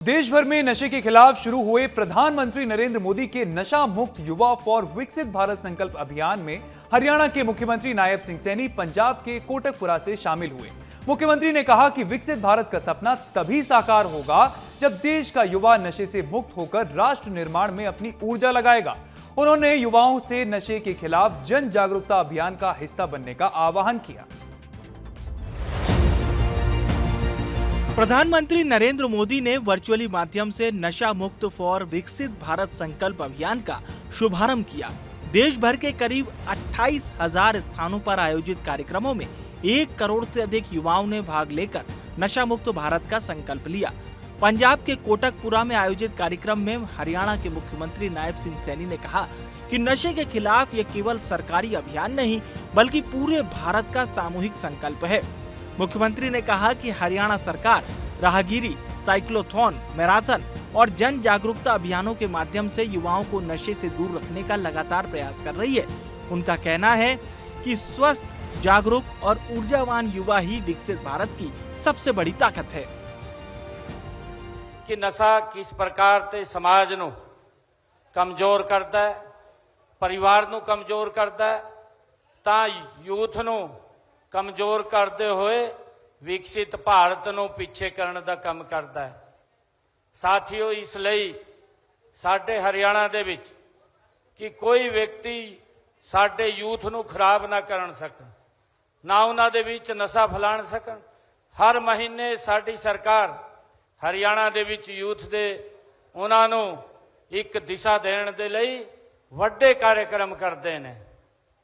देश भर में नशे के खिलाफ शुरू हुए प्रधानमंत्री नरेंद्र मोदी के नशा मुक्त युवा फॉर विकसित भारत संकल्प अभियान में हरियाणा के मुख्यमंत्री नायब सिंह सैनी पंजाब के कोटकपुरा से शामिल हुए। मुख्यमंत्री ने कहा कि विकसित भारत का सपना तभी साकार होगा जब देश का युवा नशे से मुक्त होकर राष्ट्र निर्माण में अपनी ऊर्जा लगाएगा। उन्होंने युवाओं से नशे के खिलाफ जन जागरूकता अभियान का हिस्सा बनने का आह्वान किया। प्रधानमंत्री नरेंद्र मोदी ने वर्चुअली माध्यम से नशा मुक्त फॉर विकसित भारत संकल्प अभियान का शुभारंभ किया। देश भर के करीब 28,000 स्थानों पर आयोजित कार्यक्रमों में 1 करोड़ से अधिक युवाओं ने भाग लेकर नशा मुक्त भारत का संकल्प लिया। पंजाब के कोटकपुरा में आयोजित कार्यक्रम में हरियाणा के मुख्यमंत्री नायब सिंह सैनी ने कहा कि नशे के खिलाफ ये केवल सरकारी अभियान नहीं बल्कि पूरे भारत का सामूहिक संकल्प है। मुख्यमंत्री ने कहा कि हरियाणा सरकार राहगिरी, साइक्लोथॉन, मैराथन और जन जागरूकता अभियानों के माध्यम से युवाओं को नशे से दूर रखने का लगातार प्रयास कर रही है। उनका कहना है कि स्वस्थ, जागरूक और ऊर्जावान युवा ही विकसित भारत की सबसे बड़ी ताकत है। कि नशा किस प्रकार से समाज ਨੂੰ कमजोर करता है, परिवार ਨੂੰ कमजोर करता है, ਤਾਂ यूथ ਨੂੰ कमजोर करते हुए विकसित भारत ਨੂੰ ਪਿੱਛੇ ਕਰਨ ਦਾ ਕੰਮ ਕਰਦਾ ਹੈ। ਸਾਥੀਓ, ਇਸ ਲਈ ਸਾਡੇ ਹਰਿਆਣਾ ਦੇ ਵਿੱਚ ਕਿ ਕੋਈ ਵਿਅਕਤੀ ਸਾਡੇ ਯੂਥ ਨੂੰ ਖਰਾਬ ਨਾ ਕਰਨ ਸਕਣ, ਨਾ ਉਹਨਾਂ ਦੇ ਵਿੱਚ ਨਸ਼ਾ ਫੈਲਾਣ ਸਕਣ। ਹਰ ਮਹੀਨੇ ਸਾਡੀ ਸਰਕਾਰ ਹਰਿਆਣਾ ਦੇ ਵਿੱਚ ਯੂਥ ਦੇ ਉਹਨਾਂ ਨੂੰ ਇੱਕ ਦਿਸ਼ਾ ਦੇਣ ਦੇ ਲਈ ਵੱਡੇ ਕਾਰਜਕ੍ਰਮ ਕਰਦੇ ਨੇ।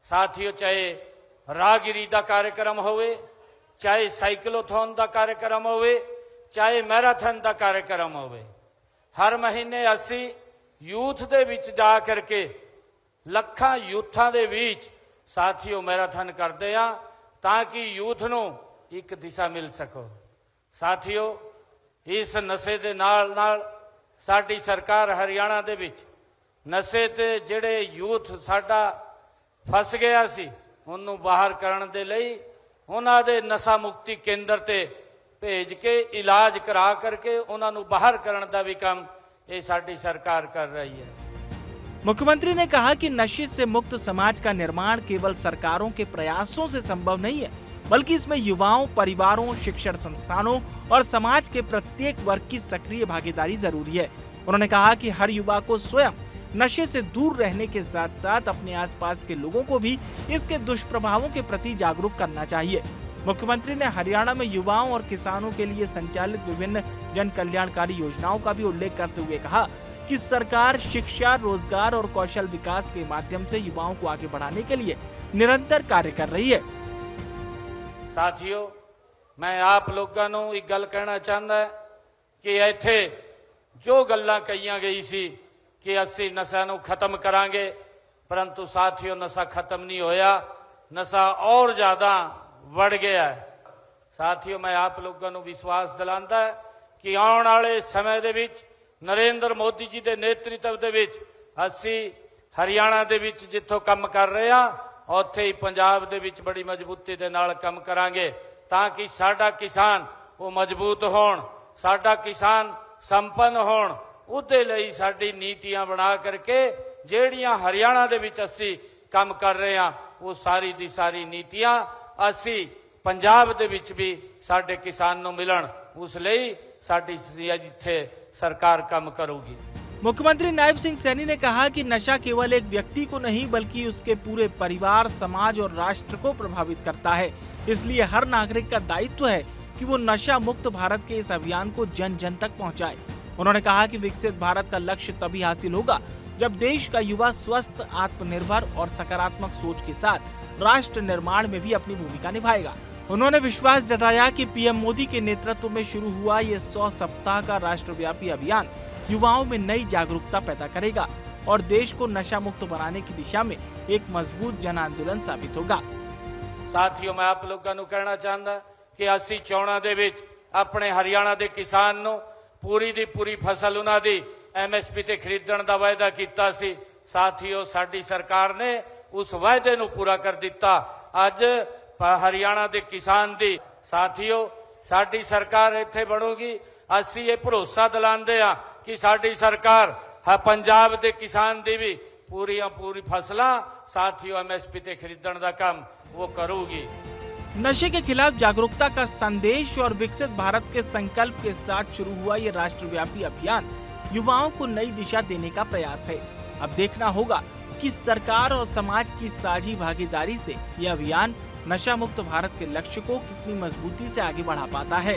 ਸਾਥੀਓ, ਚਾਹੇ राहगिरी का कार्यक्रम होवे, चाहे साइक्लोथॉन का कार्यक्रम होवे, चाहे मैराथन का कार्यक्रम होवे, हर महीने असी यूथ दे विच जा करके लखां यूथां दे विच साथियों मैराथन करते हैं ताकि यूथ नूं एक दिशा मिल सको। साथियों, इस नशे दे नाल नाल साडी सरकार हरियाणा दे विच नशे ते जिहड़े यूथ साडा फस गया सी ਉਹਨੂੰ ਬਾਹਰ ਕਰਨ ਦੇ ਲਈ ਉਹਨਾਂ ਦੇ ਨਸ਼ਾ ਮੁਕਤੀ ਕੇਂਦਰ ਤੇ ਭੇਜ ਕੇ ਇਲਾਜ ਕਰਾ ਕਰਕੇ ਉਹਨਾਂ ਨੂੰ ਬਾਹਰ ਕਰਨ ਦਾ ਵੀ ਕੰਮ ਇਹ ਸਾਡੀ ਸਰਕਾਰ ਕਰ ਰਹੀ है। मुख्यमंत्री ने कहा कि नशे से मुक्त समाज का निर्माण केवल सरकारों के प्रयासों से संभव नहीं है बल्कि इसमें युवाओं, परिवारों, शिक्षण संस्थानों और समाज के प्रत्येक वर्ग की सक्रिय भागीदारी जरूरी है। उन्होंने कहा कि हर युवा को स्वयं नशे से दूर रहने के साथ साथ अपने आसपास के लोगों को भी इसके दुष्प्रभावों के प्रति जागरूक करना चाहिए। मुख्यमंत्री ने हरियाणा में युवाओं और किसानों के लिए संचालित विभिन्न जन कल्याणकारी योजनाओं का भी उल्लेख करते हुए कहा कि सरकार शिक्षा, रोजगार और कौशल विकास के माध्यम से युवाओं को आगे बढ़ाने के लिए निरंतर कार्य कर रही है। साथियों, मैं आप लोगों को एक गल कहना चाहता है कि इत्थे जो गल्लां कहीआं गई सी कि असी नशा नूं खत्म करांगे, परंतु साथियों नशा खत्म नहीं होया, नशा और ज्यादा बढ़ गया है। साथियों, मैं आप लोगों को विश्वास दिलांदा है कि आने वाले समय दे विच नरेंद्र मोदी जी के नेतृत्व दे विच असी हरियाणा दे विच जिथों काम कर रहे हैं उत्थे ही पंजाब दे विच बड़ी मजबूती दे नाल काम करांगे ताकि साडा किसान वो मजबूत होण, साडा किसान संपन्न होण। ਉਹਦੇ ਲਈ ਸਾਡੀ ਨੀਤੀਆਂ ਬਣਾ ਕਰਕੇ ਜਿਹੜੀਆਂ ਹਰਿਆਣਾ ਦੇ ਵਿੱਚ ਅਸੀਂ ਕੰਮ ਕਰ ਰਹੇ ਹਾਂ ਉਹ ਸਾਰੀ ਦੀ ਸਾਰੀ ਨੀਤੀਆਂ ਅਸੀਂ ਪੰਜਾਬ ਦੇ ਵਿੱਚ ਵੀ ਸਾਡੇ ਕਿਸਾਨ ਨੂੰ ਮਿਲਣ, ਉਸ ਲਈ ਸਾਡੀ ਇੱਥੇ सरकार काम करूगी। मुख्यमंत्री नायब सिंह सैनी ने कहा कि नशा केवल एक व्यक्ति को नहीं बल्कि उसके पूरे परिवार, समाज और राष्ट्र को प्रभावित करता है। इसलिए हर नागरिक का दायित्व है कि वो नशा मुक्त भारत के इस अभियान को जन जन तक पहुंचाए। उन्होंने कहा कि विकसित भारत का लक्ष्य तभी हासिल होगा जब देश का युवा स्वस्थ, आत्मनिर्भर और सकारात्मक सोच के साथ राष्ट्र निर्माण में भी अपनी भूमिका निभाएगा। उन्होंने विश्वास जताया कि पीएम मोदी के नेतृत्व में शुरू हुआ ये 100 सप्ताह का राष्ट्रव्यापी अभियान युवाओं में नई जागरूकता पैदा करेगा और देश को नशा मुक्त बनाने की दिशा में एक मजबूत जन आंदोलन साबित होगा। साथियों, मैं आप लोगों को कहना चाहता कि असी चोणां दे विच अपने हरियाणा के किसान नूं पूरी दी पूरी फसल उन्हां दी MSP ते खरीदण दा वायदा कीता सी। साथियों, साडी सरकार ने उस वायदे नूं पूरा कर दिता। अज हरियाणा के किसान दी साथियों साडी सरकार इत्थे बनूगी ਅਸੀਂ ਇਹ ਭਰੋਸਾ ਦਿਲਾਉਂਦੇ ਆ ਕਿ ਸਾਡੀ ਸਰਕਾਰ ਪੰਜਾਬ ਦੇ ਕਿਸਾਨ ਦੀ ਵੀ ਪੂਰੀ ਫਸਲਾਂ ਸਾਥੀਓ MSP ਤੇ ਖਰੀਦਣ ਦਾ ਕੰਮ ਉਹ ਕਰੂਗੀ। नशे के खिलाफ जागरूकता का संदेश और विकसित भारत के संकल्प के साथ शुरू हुआ ये राष्ट्रव्यापी अभियान युवाओं को नई दिशा देने का प्रयास है। अब देखना होगा कि सरकार और समाज की साझी भागीदारी से यह अभियान नशा मुक्त भारत के लक्ष्य को कितनी मजबूती से आगे बढ़ा पाता है।